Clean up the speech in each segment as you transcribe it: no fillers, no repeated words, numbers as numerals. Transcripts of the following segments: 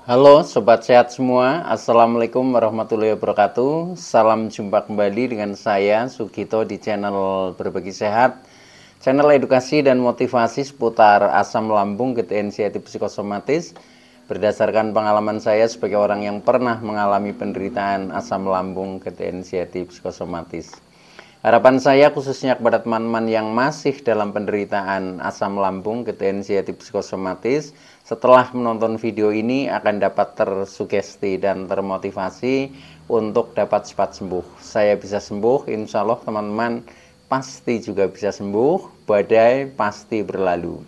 Halo Sobat Sehat semua, Assalamualaikum warahmatullahi wabarakatuh. Salam jumpa kembali dengan saya Sugito di channel Berbagi Sehat, channel edukasi dan motivasi seputar asam lambung, gejala inisiatif psikosomatis. Berdasarkan pengalaman saya sebagai orang yang pernah mengalami penderitaan asam lambung, gejala inisiatif psikosomatis. Harapan saya khususnya kepada teman-teman yang masih dalam penderitaan asam lambung, gejala inisiatif psikosomatis, setelah menonton video ini akan dapat tersugesti dan termotivasi untuk dapat cepat sembuh. Saya bisa sembuh, insya Allah teman-teman pasti juga bisa sembuh, badai pasti berlalu.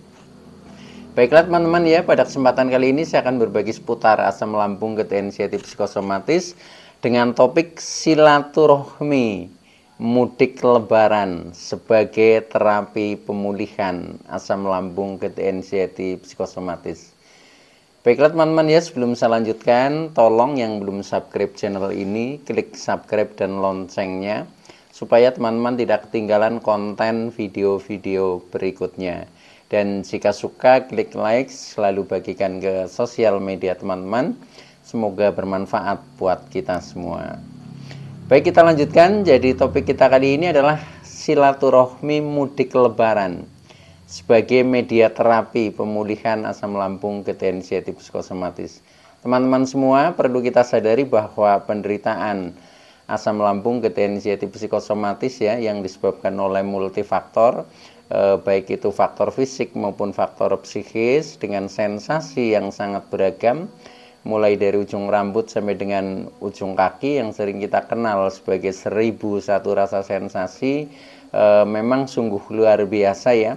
Baiklah teman-teman ya, pada kesempatan kali ini saya akan berbagi seputar asam lambung, gejala inisiatif psikosomatis dengan topik silaturahmi mudik lebaran sebagai terapi pemulihan asam lambung, gejala inisiatif psikosomatis. Baiklah teman-teman ya, sebelum saya lanjutkan, tolong yang belum subscribe channel ini, klik subscribe dan loncengnya, supaya teman-teman tidak ketinggalan konten video-video berikutnya. Dan jika suka, klik like, selalu bagikan ke sosial media teman-teman. Semoga bermanfaat buat kita semua. Baik, kita lanjutkan. Jadi topik kita kali ini adalah silaturahmi mudik lebaran sebagai media terapi pemulihan asam lambung, gejala inisiatif psikosomatis. Teman-teman semua perlu kita sadari bahwa penderitaan asam lambung, gejala inisiatif psikosomatis ya yang disebabkan oleh multifaktor, baik itu faktor fisik maupun faktor psikis dengan sensasi yang sangat beragam, mulai dari ujung rambut sampai dengan ujung kaki yang sering kita kenal sebagai 1001 rasa sensasi, memang sungguh luar biasa ya,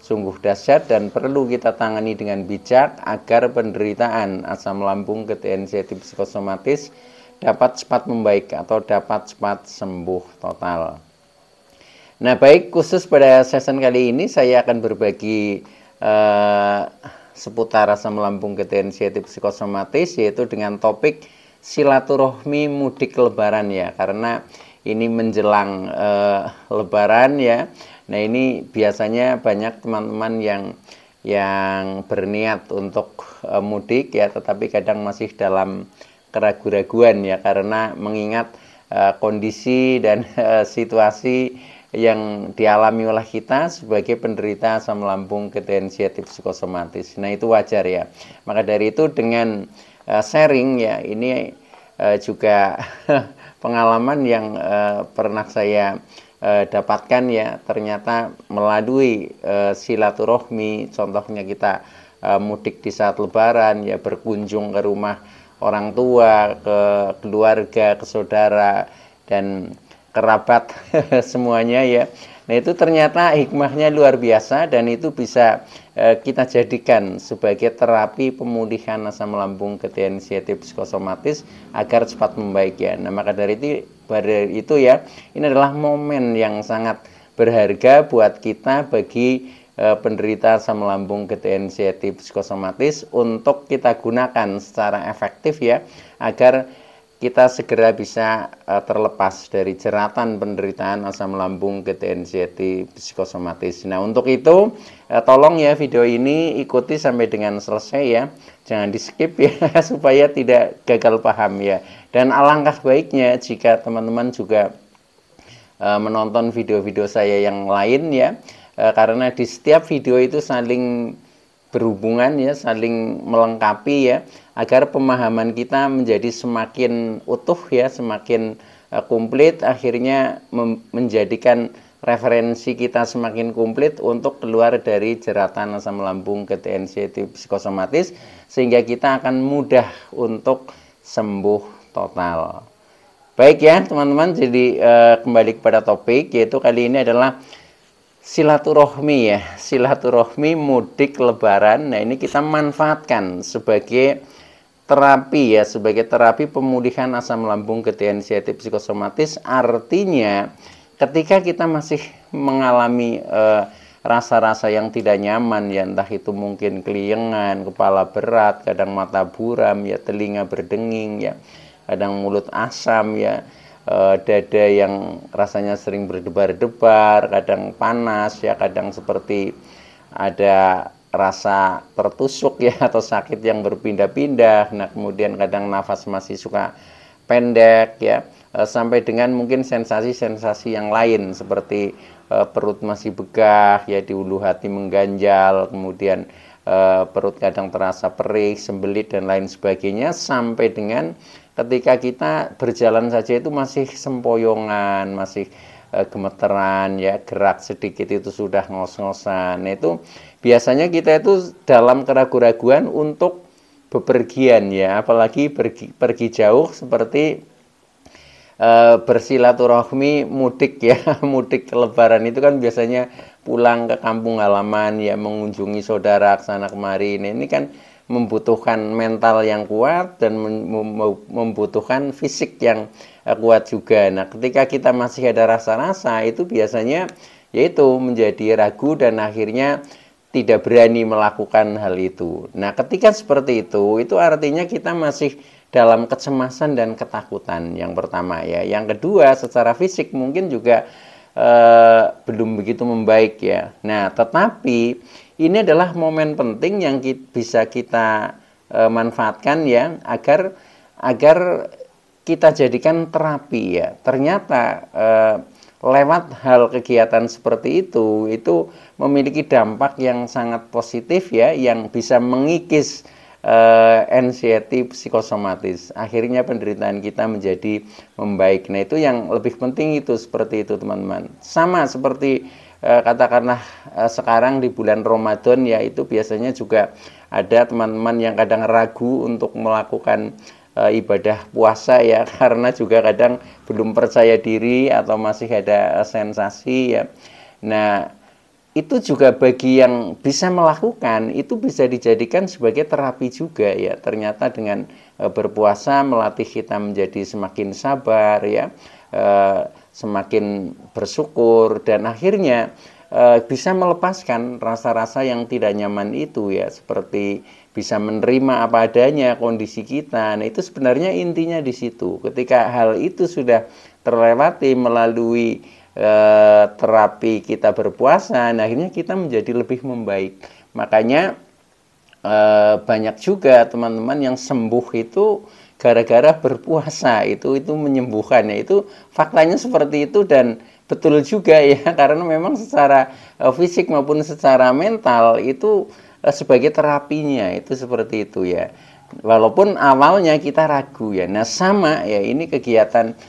sungguh dahsyat dan perlu kita tangani dengan bijak agar penderitaan asam lambung, gejala inisiatif psikosomatis dapat cepat membaik atau dapat cepat sembuh total. Nah baik, khusus pada session kali ini saya akan berbagi seputar asam lambung, gejala inisiatif psikosomatis, yaitu dengan topik silaturahmi mudik lebaran ya, karena ini menjelang lebaran ya. Nah ini biasanya banyak teman-teman yang berniat untuk mudik ya, tetapi kadang masih dalam keraguan-raguan ya, karena mengingat kondisi dan situasi yang dialami oleh kita sebagai penderita asam lambung, gejala inisiatif psikosomatis. Nah itu wajar ya. Maka dari itu dengan sharing ya, ini juga pengalaman yang pernah saya dapatkan ya, ternyata melalui silaturahmi, contohnya kita mudik di saat lebaran ya, berkunjung ke rumah orang tua, ke keluarga, ke saudara dan kerabat semuanya ya. Nah itu ternyata hikmahnya luar biasa dan itu bisa kita jadikan sebagai terapi pemulihan asam lambung, gejala inisiatif psikosomatis agar cepat membaik ya. Nah maka dari itu ya, ini adalah momen yang sangat berharga buat kita bagi penderita asam lambung, gejala inisiatif psikosomatis untuk kita gunakan secara efektif ya, agar kita segera bisa terlepas dari jeratan penderitaan asam lambung, gejala inisiatif psikosomatis. Nah untuk itu tolong ya video ini ikuti sampai dengan selesai ya, jangan di skip ya supaya tidak gagal paham ya. Dan alangkah baiknya jika teman-teman juga menonton video-video saya yang lain ya, karena di setiap video itu saling berhubungan ya, saling melengkapi ya, agar pemahaman kita menjadi semakin utuh ya, semakin komplit, akhirnya menjadikan referensi kita semakin komplit untuk keluar dari jeratan asam lambung, gejala inisiatif psikosomatis, sehingga kita akan mudah untuk sembuh total. Baik ya teman-teman, jadi kembali kepada topik, yaitu kali ini adalah silaturahmi ya, silaturahmi mudik lebaran. Nah ini kita manfaatkan sebagai terapi ya, sebagai terapi pemulihan asam lambung, gejala inisiatif psikosomatis. Artinya ketika kita masih mengalami rasa-rasa yang tidak nyaman ya, entah itu mungkin keliengan, kepala berat, kadang mata buram ya, telinga berdenging ya, kadang mulut asam ya, dada yang rasanya sering berdebar-debar, kadang panas ya, kadang seperti ada rasa tertusuk ya atau sakit yang berpindah-pindah. Nah, kemudian kadang nafas masih suka pendek ya, sampai dengan mungkin sensasi-sensasi yang lain seperti perut masih begah ya, di ulu hati mengganjal, kemudian perut kadang terasa perih, sembelit dan lain sebagainya, sampai dengan ketika kita berjalan saja itu masih sempoyongan, masih gemeteran ya, gerak sedikit itu sudah ngos-ngosan. Nah, itu biasanya kita itu dalam keraguan-raguan untuk bepergian ya, apalagi pergi jauh seperti bersilaturahmi mudik ya. Mudik lebaran itu kan biasanya pulang ke kampung halaman ya, mengunjungi saudara kesana kemari. Nah, ini kan membutuhkan mental yang kuat dan membutuhkan fisik yang kuat juga. Nah, ketika kita masih ada rasa-rasa itu biasanya yaitu menjadi ragu dan akhirnya tidak berani melakukan hal itu. Nah, ketika seperti itu artinya kita masih dalam kecemasan dan ketakutan yang pertama ya. Yang kedua, secara fisik mungkin juga belum begitu membaik ya. Nah, tetapi ini adalah momen penting yang bisa kita manfaatkan ya, agar kita jadikan terapi ya. Ternyata lewat hal kegiatan seperti itu memiliki dampak yang sangat positif ya, yang bisa mengikis anxiety psikosomatis. Akhirnya penderitaan kita menjadi membaik. Nah, itu yang lebih penting itu seperti itu teman-teman. Sama seperti katakanlah sekarang di bulan Ramadan ya, itu biasanya juga ada teman-teman yang kadang ragu untuk melakukan ibadah puasa ya, karena juga kadang belum percaya diri atau masih ada sensasi ya. Nah, itu juga bagi yang bisa melakukan, itu bisa dijadikan sebagai terapi juga ya. Ternyata dengan berpuasa melatih kita menjadi semakin sabar ya, semakin bersyukur, dan akhirnya bisa melepaskan rasa-rasa yang tidak nyaman itu ya, seperti bisa menerima apa adanya kondisi kita. Nah, itu sebenarnya intinya di situ. Ketika hal itu sudah terlewati melalui terapi kita berpuasa, nah akhirnya kita menjadi lebih membaik. Makanya banyak juga teman-teman yang sembuh itu gara-gara berpuasa, itu menyembuhkan ya. Itu faktanya seperti itu dan betul juga ya, karena memang secara fisik maupun secara mental itu sebagai terapinya itu seperti itu ya. Walaupun awalnya kita ragu ya. Nah, sama ya, ini kegiatan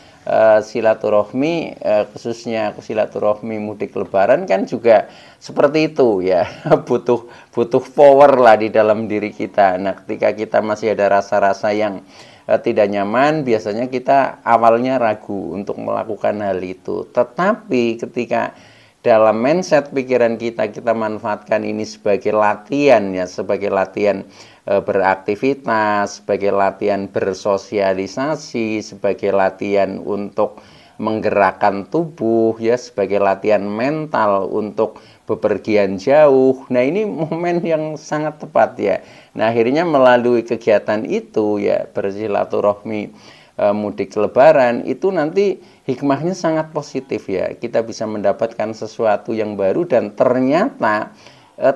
silaturahmi, khususnya silaturahmi mudik lebaran kan juga seperti itu ya. butuh power lah di dalam diri kita. Nah, ketika kita masih ada rasa-rasa yang tidak nyaman, biasanya kita awalnya ragu untuk melakukan hal itu. Tetapi ketika dalam mindset pikiran kita manfaatkan ini sebagai latihan ya, sebagai latihan beraktivitas, sebagai latihan bersosialisasi, sebagai latihan untuk menggerakkan tubuh ya, sebagai latihan mental untuk bepergian jauh. Nah, ini momen yang sangat tepat ya. Nah, akhirnya melalui kegiatan itu ya, bersilaturahmi mudik lebaran itu nanti hikmahnya sangat positif ya. Kita bisa mendapatkan sesuatu yang baru dan ternyata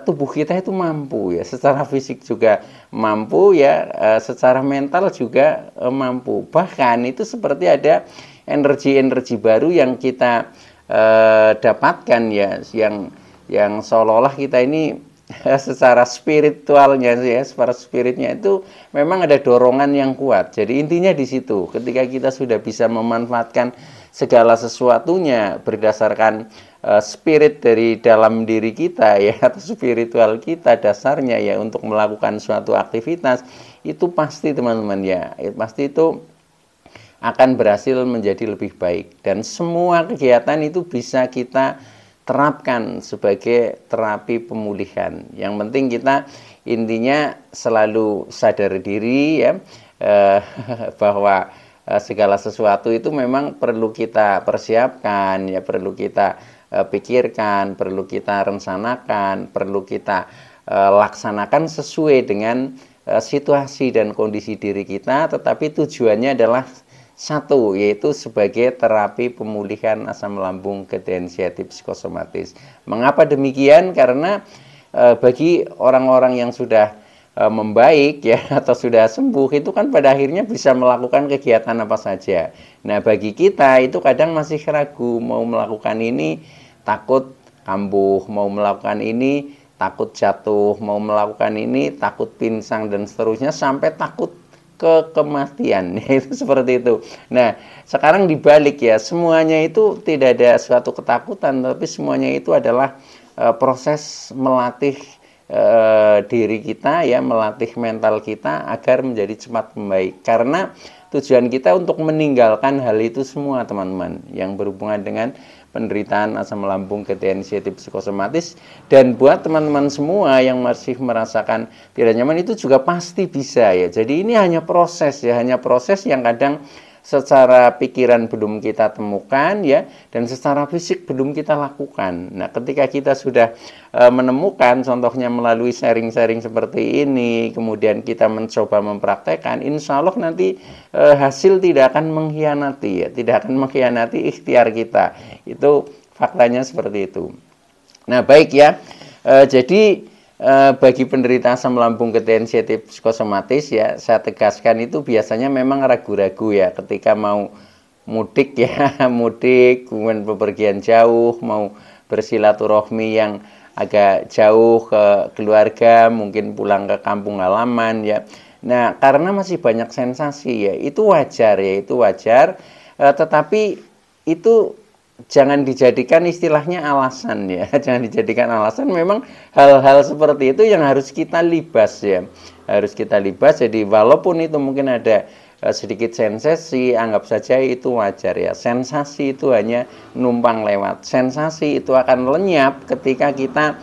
tubuh kita itu mampu ya, secara fisik juga mampu ya, secara mental juga mampu. Bahkan itu seperti ada energi-energi baru yang kita dapatkan ya, yang seolah-olah kita ini secara spiritualnya ya, secara spiritnya itu memang ada dorongan yang kuat. Jadi intinya di situ, ketika kita sudah bisa memanfaatkan segala sesuatunya berdasarkan spirit dari dalam diri kita ya, atau spiritual kita dasarnya ya, untuk melakukan suatu aktivitas, itu pasti teman-teman ya, pasti itu akan berhasil menjadi lebih baik. Dan semua kegiatan itu bisa kita terapkan sebagai terapi pemulihan. Yang penting kita intinya selalu sadar diri ya, bahwa segala sesuatu itu memang perlu kita persiapkan ya, perlu kita pikirkan, perlu kita rencanakan, perlu kita laksanakan sesuai dengan situasi dan kondisi diri kita, tetapi tujuannya adalah satu, yaitu sebagai terapi pemulihan asam lambung kedensiatif psikosomatis. Mengapa demikian? Karena bagi orang-orang yang sudah membaik ya atau sudah sembuh itu kan pada akhirnya bisa melakukan kegiatan apa saja. Nah, bagi kita itu kadang masih ragu mau melakukan ini, takut kambuh, mau melakukan ini takut jatuh, mau melakukan ini takut pinsang dan seterusnya sampai takut ke kematian. Itu seperti itu. Nah, sekarang dibalik ya, semuanya itu tidak ada suatu ketakutan, tapi semuanya itu adalah proses melatih diri kita ya, melatih mental kita agar menjadi cepat membaik. Karena tujuan kita untuk meninggalkan hal itu semua, teman-teman, yang berhubungan dengan penderitaan asam lambung, gejala inisiatif psikosomatis. Dan buat teman-teman semua yang masih merasakan tidak nyaman itu juga pasti bisa ya. Jadi ini hanya proses ya, hanya proses yang kadang secara pikiran belum kita temukan ya, dan secara fisik belum kita lakukan. Nah, ketika kita sudah menemukan, contohnya melalui sharing-sharing seperti ini, kemudian kita mencoba mempraktekkan, insya Allah nanti hasil tidak akan mengkhianati ya, tidak akan mengkhianati ikhtiar kita. Itu faktanya seperti itu. Nah, baik ya. Jadi bagi penderita asam lambung gejala inisiatif psikosomatis ya, saya tegaskan itu biasanya memang ragu-ragu ya ketika mau mudik ya, mudik, kemudian bepergian jauh, mau bersilaturahmi yang agak jauh ke keluarga, mungkin pulang ke kampung halaman ya. Nah, karena masih banyak sensasi ya, itu wajar ya, itu wajar, tetapi itu jangan dijadikan istilahnya alasan ya, jangan dijadikan alasan. Memang hal-hal seperti itu yang harus kita libas ya, harus kita libas. Jadi walaupun itu mungkin ada sedikit sensasi, anggap saja itu wajar ya. Sensasi itu hanya numpang lewat, sensasi itu akan lenyap ketika kita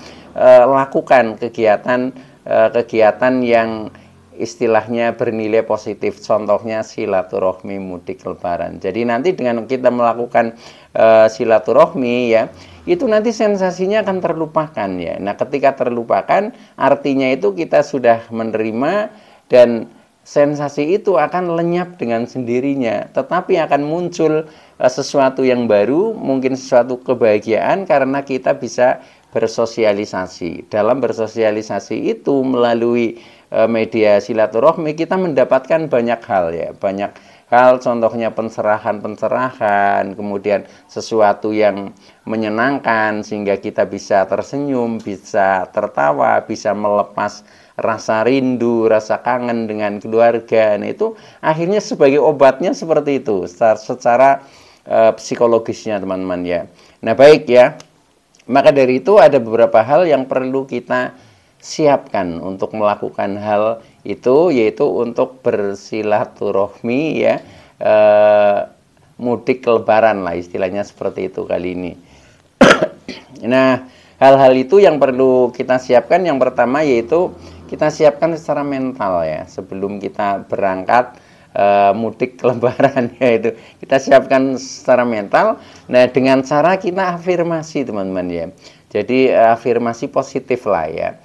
lakukan kegiatan yang istilahnya bernilai positif, contohnya silaturahmi mudik lebaran. Jadi nanti dengan kita melakukan silaturahmi ya, itu nanti sensasinya akan terlupakan ya. Nah, ketika terlupakan artinya itu kita sudah menerima dan sensasi itu akan lenyap dengan sendirinya, tetapi akan muncul sesuatu yang baru, mungkin sesuatu kebahagiaan karena kita bisa bersosialisasi. Dalam bersosialisasi itu melalui media silaturahmi kita mendapatkan banyak hal ya, banyak hal, contohnya pencerahan, kemudian sesuatu yang menyenangkan sehingga kita bisa tersenyum, bisa tertawa, bisa melepas rasa rindu, rasa kangen dengan keluarga. Nah, itu akhirnya sebagai obatnya seperti itu secara psikologisnya, teman-teman ya. Nah, baik ya. Maka dari itu ada beberapa hal yang perlu kita siapkan untuk melakukan hal itu, yaitu untuk bersilaturahmi ya, mudik lebaran lah istilahnya seperti itu kali ini. Nah, hal-hal itu yang perlu kita siapkan, yang pertama yaitu kita siapkan secara mental ya, sebelum kita berangkat mudik lebaran ya, itu kita siapkan secara mental. Nah, dengan cara kita afirmasi, teman-teman ya. Jadi afirmasi positif lah ya.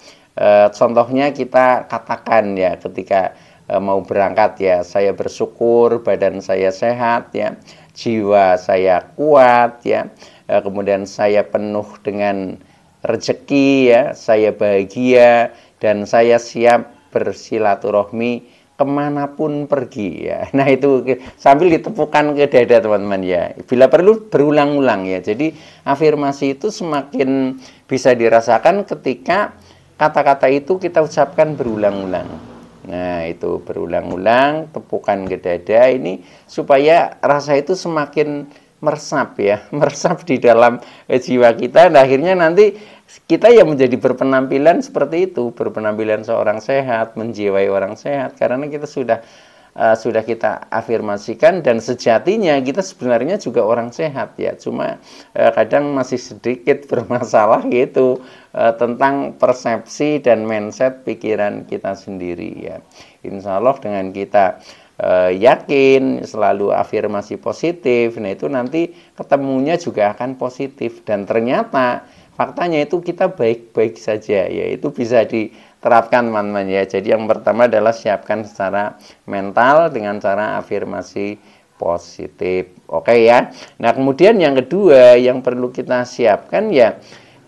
Contohnya kita katakan ya ketika mau berangkat ya, saya bersyukur badan saya sehat ya, jiwa saya kuat ya, kemudian saya penuh dengan rezeki ya, saya bahagia dan saya siap bersilaturahmi kemanapun pergi ya. Nah, itu sambil ditepukan ke dada, teman-teman ya, bila perlu berulang-ulang ya. Jadi afirmasi itu semakin bisa dirasakan ketika kata-kata itu kita ucapkan berulang-ulang. Nah, itu berulang-ulang, tepukan ke dada ini supaya rasa itu semakin meresap ya, meresap di dalam jiwa kita. Dan akhirnya nanti kita yang menjadi berpenampilan seperti itu, berpenampilan seorang sehat, menjiwai orang sehat, karena kita sudah kita afirmasikan, dan sejatinya kita sebenarnya juga orang sehat ya, cuma kadang masih sedikit bermasalah gitu tentang persepsi dan mindset pikiran kita sendiri ya. Insya Allah dengan kita yakin selalu afirmasi positif, nah itu nanti ketemunya juga akan positif, dan ternyata faktanya itu kita baik-baik saja ya. Itu bisa diterapkan, teman-teman ya. Jadi yang pertama adalah siapkan secara mental dengan cara afirmasi positif. Oke ya. Nah, kemudian yang kedua yang perlu kita siapkan ya,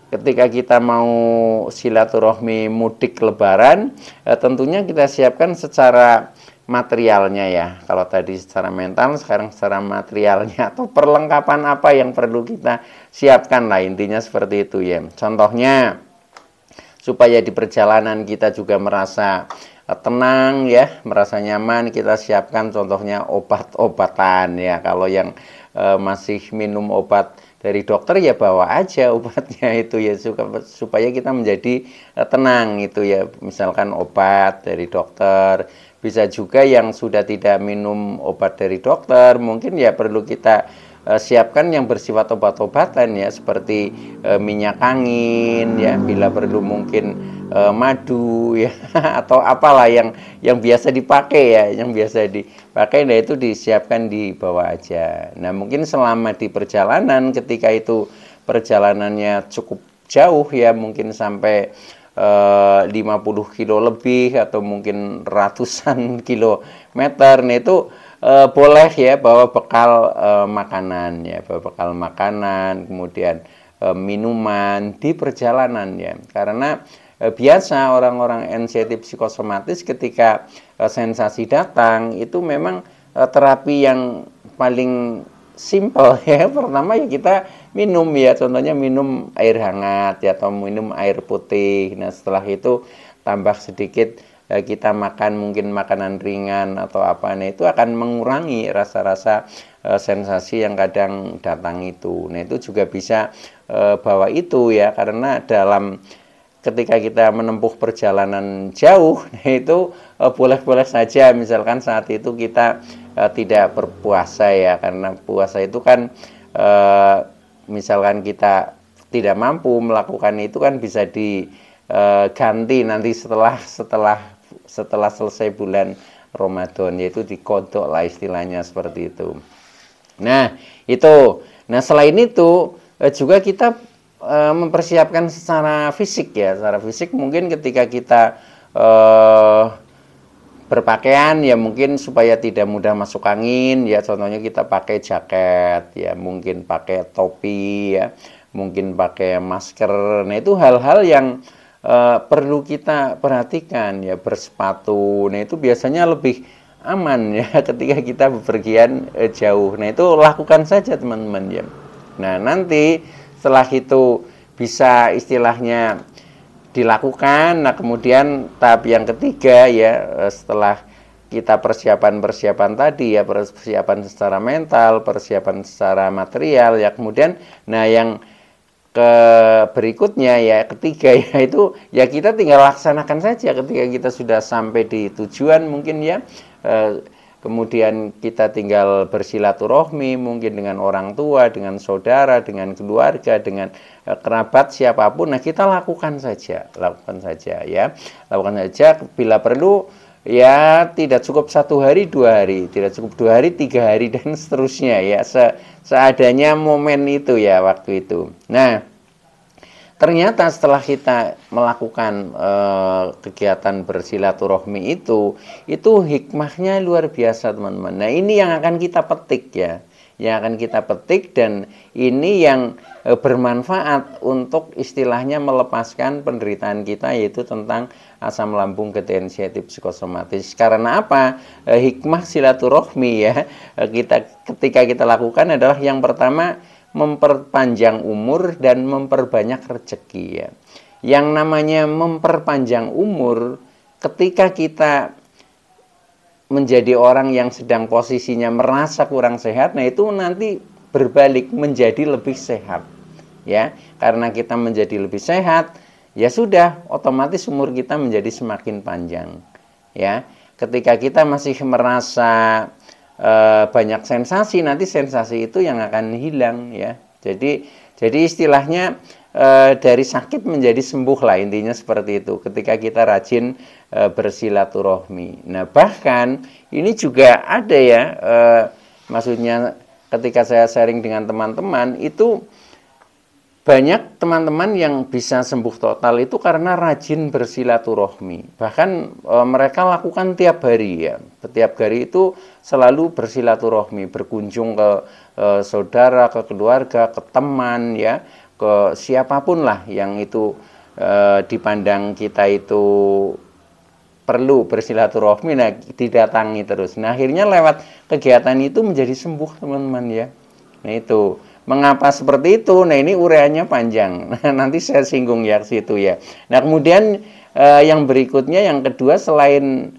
ketika kita mau silaturahmi mudik lebaran, tentunya kita siapkan secara materialnya ya. Kalau tadi secara mental, sekarang secara materialnya atau perlengkapan apa yang perlu kita siapkan lah, intinya seperti itu ya. Contohnya supaya di perjalanan kita juga merasa tenang ya, merasa nyaman, kita siapkan contohnya obat-obatan ya. Kalau yang masih minum obat dari dokter ya bawa aja obatnya itu ya, supaya kita menjadi tenang itu ya. Misalkan obat dari dokter, bisa juga yang sudah tidak minum obat dari dokter, mungkin ya perlu kita siapkan yang bersifat obat-obatan ya, seperti minyak angin ya, bila perlu mungkin madu ya atau apalah yang biasa dipakai ya, yang biasa dipakai, nah itu disiapkan di bawah aja. Nah mungkin selama di perjalanan, ketika itu perjalanannya cukup jauh ya, mungkin sampai 50 kilo lebih atau mungkin ratusan kilometer, nah itu boleh ya bawa bekal makanan ya, bawa bekal makanan, kemudian minuman di perjalanan ya. Karena biasa orang-orang anxiety psikosomatis ketika sensasi datang itu memang terapi yang paling simple ya. Pertama ya kita minum ya, contohnya minum air hangat ya, atau minum air putih. Nah setelah itu tambah sedikit kita makan mungkin makanan ringan atau apa, nah itu akan mengurangi rasa-rasa sensasi yang kadang datang itu. Nah itu juga bisa bawa itu ya, karena dalam ketika kita menempuh perjalanan jauh, nah itu boleh-boleh saja misalkan saat itu kita tidak berpuasa ya, karena puasa itu kan misalkan kita tidak mampu melakukan itu kan bisa diganti nanti setelah selesai bulan Ramadan, yaitu dikodok lah istilahnya seperti itu. Nah itu, nah selain itu juga kita mempersiapkan secara fisik ya, secara fisik mungkin ketika kita berpakaian ya mungkin supaya tidak mudah masuk angin ya, contohnya kita pakai jaket ya, mungkin pakai topi ya, mungkin pakai masker. Nah itu hal-hal yang perlu kita perhatikan ya. Bersepatu, nah itu biasanya lebih aman ya ketika kita bepergian jauh. Nah itu lakukan saja teman-teman ya. Nah nanti setelah itu bisa istilahnya dilakukan, nah kemudian tahap yang ketiga ya, setelah kita persiapan tadi ya, persiapan secara mental, persiapan secara material ya, kemudian nah yang berikutnya ya, ketiga ya, itu ya kita tinggal laksanakan saja ketika kita sudah sampai di tujuan mungkin ya. Kemudian kita tinggal bersilaturahmi mungkin dengan orang tua, dengan saudara, dengan keluarga, dengan kerabat siapapun. Nah kita lakukan saja ya, lakukan saja. Bila perlu ya tidak cukup 1 hari 2 hari, tidak cukup 2 hari 3 hari dan seterusnya ya, seadanya momen itu ya, waktu itu. Nah ternyata setelah kita melakukan kegiatan bersilaturahmi itu hikmahnya luar biasa teman-teman. Nah ini yang akan kita petik ya, yang akan kita petik, dan ini yang bermanfaat untuk istilahnya melepaskan penderitaan kita, yaitu tentang asam lambung anxiety psikosomatis. Karena apa? Hikmah silaturahmi ya, ketika kita lakukan adalah yang pertama, memperpanjang umur dan memperbanyak rezeki ya. Yang namanya memperpanjang umur, ketika kita menjadi orang yang sedang posisinya merasa kurang sehat, nah itu nanti berbalik menjadi lebih sehat ya. Karena kita menjadi lebih sehat, ya sudah otomatis umur kita menjadi semakin panjang ya. Ketika kita masih merasa banyak sensasi, nanti sensasi itu yang akan hilang ya. Jadi istilahnya dari sakit menjadi sembuh lah, intinya seperti itu ketika kita rajin bersilaturahmi. Nah bahkan ini juga ada ya, maksudnya ketika saya sharing dengan teman-teman itu banyak teman-teman yang bisa sembuh total itu karena rajin bersilaturahmi. Bahkan mereka lakukan tiap hari ya. Setiap hari itu selalu bersilaturahmi, berkunjung ke saudara, ke keluarga, ke teman ya. ke siapapun lah yang itu dipandang kita itu perlu bersilaturahmi, nah didatangi terus. Nah akhirnya lewat kegiatan itu menjadi sembuh teman-teman ya. Nah itu mengapa seperti itu? Nah ini uraiannya panjang. Nah, nanti saya singgung ya situ ya. Nah kemudian yang berikutnya, yang kedua, selain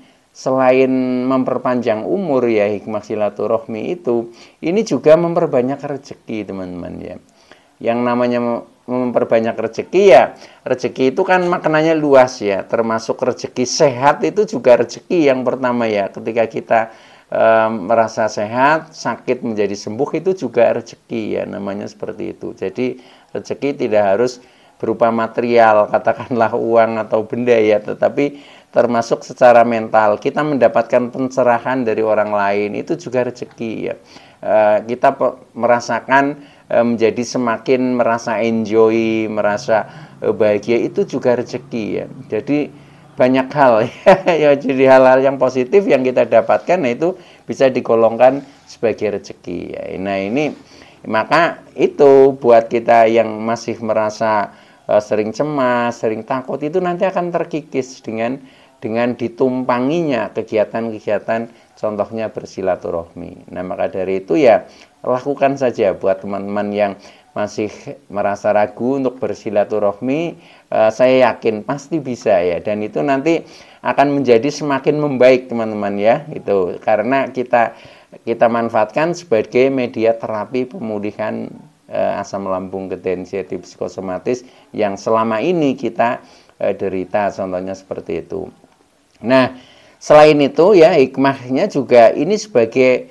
memperpanjang umur ya, hikmah silaturahmi itu, ini juga memperbanyak rezeki teman-teman ya. Yang namanya memperbanyak rezeki ya, rezeki itu kan maknanya luas ya, termasuk rezeki sehat itu juga rezeki yang pertama ya. Ketika kita merasa sehat, sakit menjadi sembuh, itu juga rezeki ya, namanya seperti itu. Jadi rezeki tidak harus berupa material, katakanlah uang atau benda ya, tetapi termasuk secara mental. Kita mendapatkan pencerahan dari orang lain, itu juga rezeki ya. Kita merasakan menjadi semakin merasa enjoy, merasa bahagia, itu juga rezeki ya. Jadi banyak hal ya, jadi hal-hal yang positif yang kita dapatkan, nah itu bisa digolongkan sebagai rezeki ya. Nah ini maka itu buat kita yang masih merasa sering cemas, sering takut, itu nanti akan terkikis dengan ditumpanginya kegiatan-kegiatan, contohnya bersilaturahmi. Nah maka dari itu ya lakukan saja buat teman-teman yang masih merasa ragu untuk bersilaturahmi, saya yakin pasti bisa ya, dan itu nanti akan menjadi semakin membaik teman-teman ya, itu karena kita manfaatkan sebagai media terapi pemulihan asam lambung, ketensiatif, psikosomatis yang selama ini kita derita, contohnya seperti itu. Nah selain itu ya, hikmahnya juga ini sebagai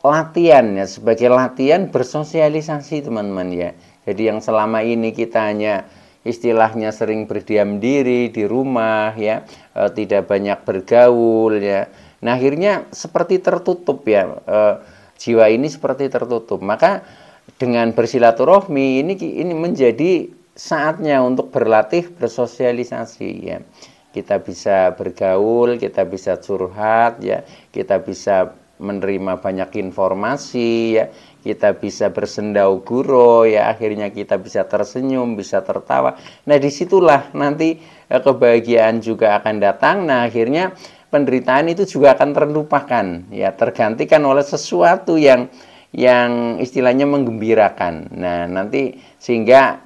latihan ya, sebagai latihan bersosialisasi teman-teman ya. Jadi yang selama ini kita hanya istilahnya sering berdiam diri di rumah ya, tidak banyak bergaul ya. Nah akhirnya seperti tertutup ya, jiwa ini seperti tertutup. Maka dengan bersilaturahmi ini menjadi saatnya untuk berlatih bersosialisasi ya. Kita bisa bergaul, kita bisa curhat ya, kita bisa menerima banyak informasi ya, kita bisa bersendau gurau ya, akhirnya kita bisa tersenyum, bisa tertawa. Nah disitulah nanti kebahagiaan juga akan datang. Nah akhirnya penderitaan itu juga akan terlupakan ya, tergantikan oleh sesuatu yang istilahnya menggembirakan. Nah nanti sehingga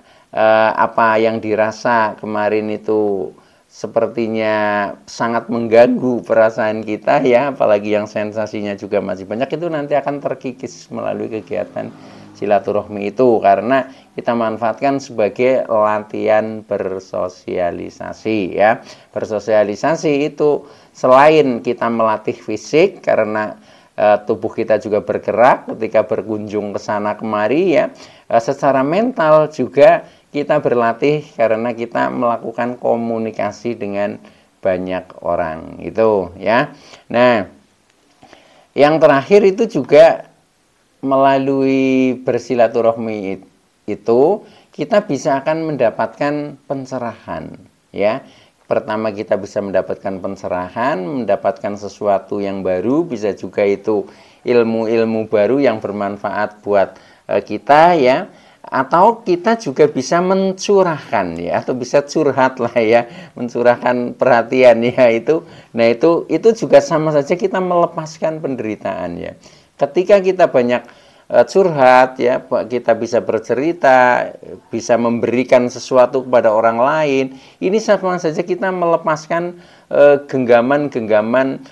apa yang dirasa kemarin itu sepertinya sangat mengganggu perasaan kita ya, apalagi yang sensasinya juga masih banyak, itu nanti akan terkikis melalui kegiatan silaturahmi itu, karena kita manfaatkan sebagai latihan bersosialisasi ya. Bersosialisasi itu selain kita melatih fisik, karena tubuh kita juga bergerak ketika berkunjung ke sana kemari ya, secara mental juga kita berlatih karena kita melakukan komunikasi dengan banyak orang itu ya. Nah yang terakhir itu juga melalui bersilaturahmi itu kita bisa akan mendapatkan pencerahan ya. Pertama kita bisa mendapatkan pencerahan, mendapatkan sesuatu yang baru, bisa juga itu ilmu-ilmu baru yang bermanfaat buat kita ya. Atau kita juga bisa mencurahkan ya, atau bisa curhat lah ya, mencurahkan perhatian ya itu. Nah itu juga sama saja kita melepaskan penderitaan ya. Ketika kita banyak curhat ya, kita bisa bercerita, bisa memberikan sesuatu kepada orang lain, ini sama saja kita melepaskan genggaman-genggaman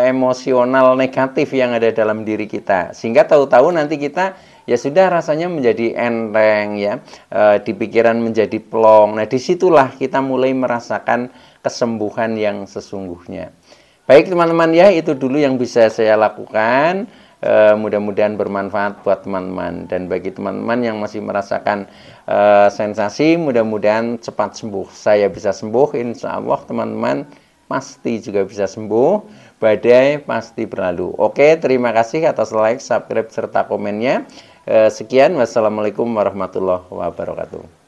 emosional negatif yang ada dalam diri kita, sehingga tahu-tahu nanti kita ya sudah rasanya menjadi enteng ya, di pikiran menjadi plong. Nah disitulah kita mulai merasakan kesembuhan yang sesungguhnya. Baik teman-teman ya, itu dulu yang bisa saya lakukan. Mudah-mudahan bermanfaat buat teman-teman, dan bagi teman-teman yang masih merasakan sensasi, mudah-mudahan cepat sembuh. Saya bisa sembuh, insya Allah teman-teman pasti juga bisa sembuh. Badai pasti berlalu. Oke, terima kasih atas like, subscribe serta komennya. Sekian, wassalamualaikum warahmatullahi wabarakatuh.